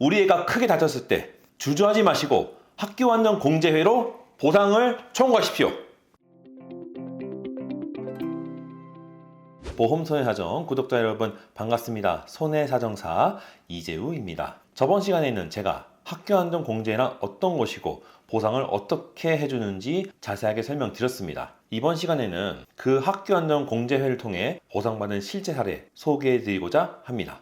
우리 애가 크게 다쳤을 때 주저하지 마시고 학교안전 공제회로 보상을 청구하십시오. 보험손해사정 구독자 여러분 반갑습니다. 손해사정사 이재우입니다. 저번 시간에는 제가 학교안전 공제란 어떤 것이고 보상을 어떻게 해주는지 자세하게 설명드렸습니다. 이번 시간에는 그 학교안전 공제회를 통해 보상받은 실제 사례 소개해드리고자 합니다.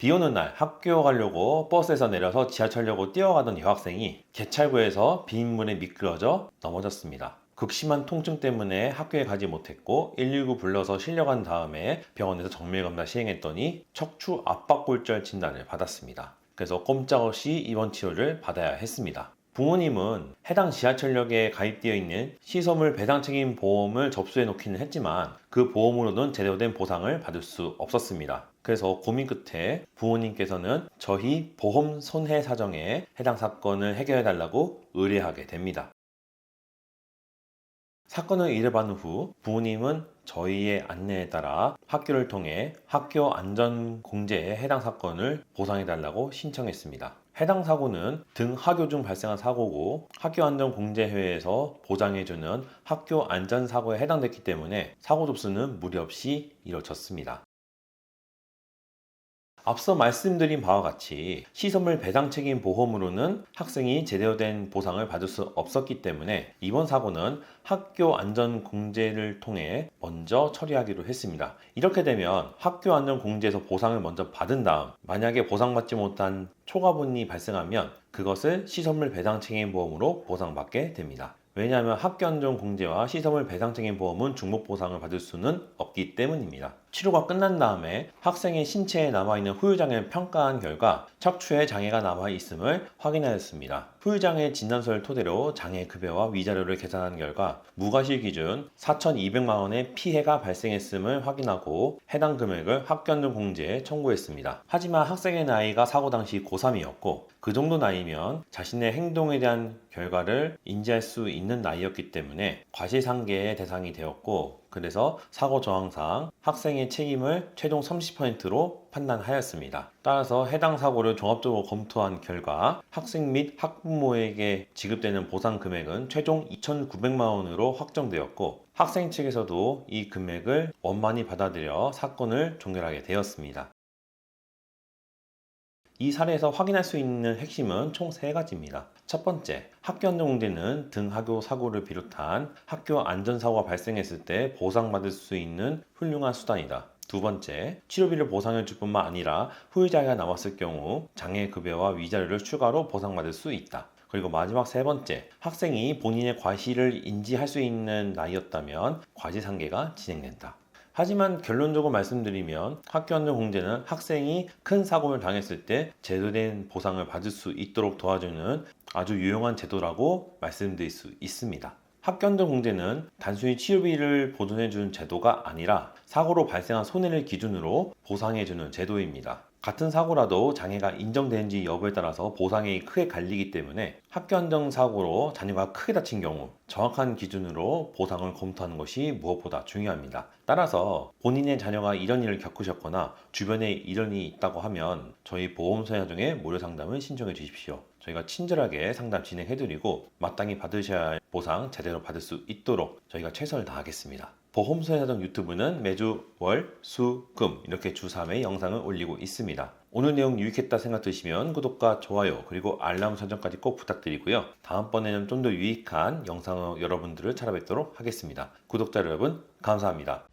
비 오는 날 학교 가려고 버스에서 내려서 지하철역으로 뛰어가던 여학생이 개찰구에서 빈 물에 미끄러져 넘어졌습니다. 극심한 통증 때문에 학교에 가지 못했고 119 불러서 실려간 다음에 병원에서 정밀검사 시행했더니 척추 압박골절 진단을 받았습니다. 그래서 꼼짝없이 입원 치료를 받아야 했습니다. 부모님은 해당 지하철역에 가입되어 있는 시설물 배상 책임 보험을 접수해 놓기는 했지만 그 보험으로는 제대로 된 보상을 받을 수 없었습니다. 그래서 고민 끝에 부모님께서는 저희 보험 손해 사정에 해당 사건을 해결해 달라고 의뢰하게 됩니다. 사건을 일해받은 후 부모님은 저희의 안내에 따라 학교를 통해 학교 안전 공제에 해당 사건을 보상해 달라고 신청했습니다. 해당 사고는 등 하교 중 발생한 사고고 학교안전공제회에서 보장해주는 학교 안전사고에 해당됐기 때문에 사고 접수는 무리 없이 이루어졌습니다. 앞서 말씀드린 바와 같이 시설물 배상 책임 보험으로는 학생이 제대로 된 보상을 받을 수 없었기 때문에 이번 사고는 학교 안전 공제를 통해 먼저 처리하기로 했습니다. 이렇게 되면 학교 안전 공제에서 보상을 먼저 받은 다음 만약에 보상받지 못한 초과분이 발생하면 그것을 시설물 배상 책임 보험으로 보상받게 됩니다. 왜냐하면 학교안전공제와 시설물 배상책임 보험은 중복보상을 받을 수는 없기 때문입니다. 치료가 끝난 다음에 학생의 신체에 남아있는 후유장애를 평가한 결과 척추에 장애가 남아있음을 확인하였습니다. 후유장애 진단서를 토대로 장애급여와 위자료를 계산한 결과 무과실 기준 4,200만원의 피해가 발생했음을 확인하고 해당 금액을 학교안전공제에 청구했습니다. 하지만 학생의 나이가 사고 당시 고3이었고 그 정도 나이면 자신의 행동에 대한 결과를 인지할 수 있는 나이였기 때문에 과실상계의 대상이 되었고 그래서 사고 정황상 학생의 책임을 최종 30%로 판단하였습니다. 따라서 해당 사고를 종합적으로 검토한 결과 학생 및 학부모에게 지급되는 보상 금액은 최종 2,900만원으로 확정되었고 학생 측에서도 이 금액을 원만히 받아들여 사건을 종결하게 되었습니다. 이 사례에서 확인할 수 있는 핵심은 총 3가지입니다. 첫 번째, 학교안전공제는 등하교 사고를 비롯한 학교 안전사고가 발생했을 때 보상받을 수 있는 훌륭한 수단이다. 두 번째, 치료비를 보상해 줄 뿐만 아니라 후유장애가 남았을 경우 장애급여와 위자료를 추가로 보상받을 수 있다. 그리고 마지막 세 번째, 학생이 본인의 과실을 인지할 수 있는 나이였다면 과실상계가 진행된다. 하지만 결론적으로 말씀드리면 학교안전공제는 학생이 큰 사고를 당했을 때 제대로 된 보상을 받을 수 있도록 도와주는 아주 유용한 제도라고 말씀드릴 수 있습니다. 학교안전공제는 단순히 치료비를 보존해주는 제도가 아니라 사고로 발생한 손해를 기준으로 보상해주는 제도입니다. 같은 사고라도 장애가 인정되는지 여부에 따라서 보상이 크게 갈리기 때문에 학교안전사고로 자녀가 크게 다친 경우 정확한 기준으로 보상을 검토하는 것이 무엇보다 중요합니다. 따라서 본인의 자녀가 이런 일을 겪으셨거나 주변에 이런 일이 있다고 하면 저희 보험손해사정에 무료 상담을 신청해 주십시오. 저희가 친절하게 상담 진행해드리고 마땅히 받으셔야 할 보상 제대로 받을 수 있도록 저희가 최선을 다하겠습니다. 보험손해사정 유튜브는 매주 월, 수, 금 이렇게 주 3회 영상을 올리고 있습니다. 오늘 내용 유익했다 생각 드시면 구독과 좋아요 그리고 알람 설정까지 꼭 부탁드리고요. 다음번에는 좀 더 유익한 영상으로 여러분들을 찾아뵙도록 하겠습니다. 구독자 여러분 감사합니다.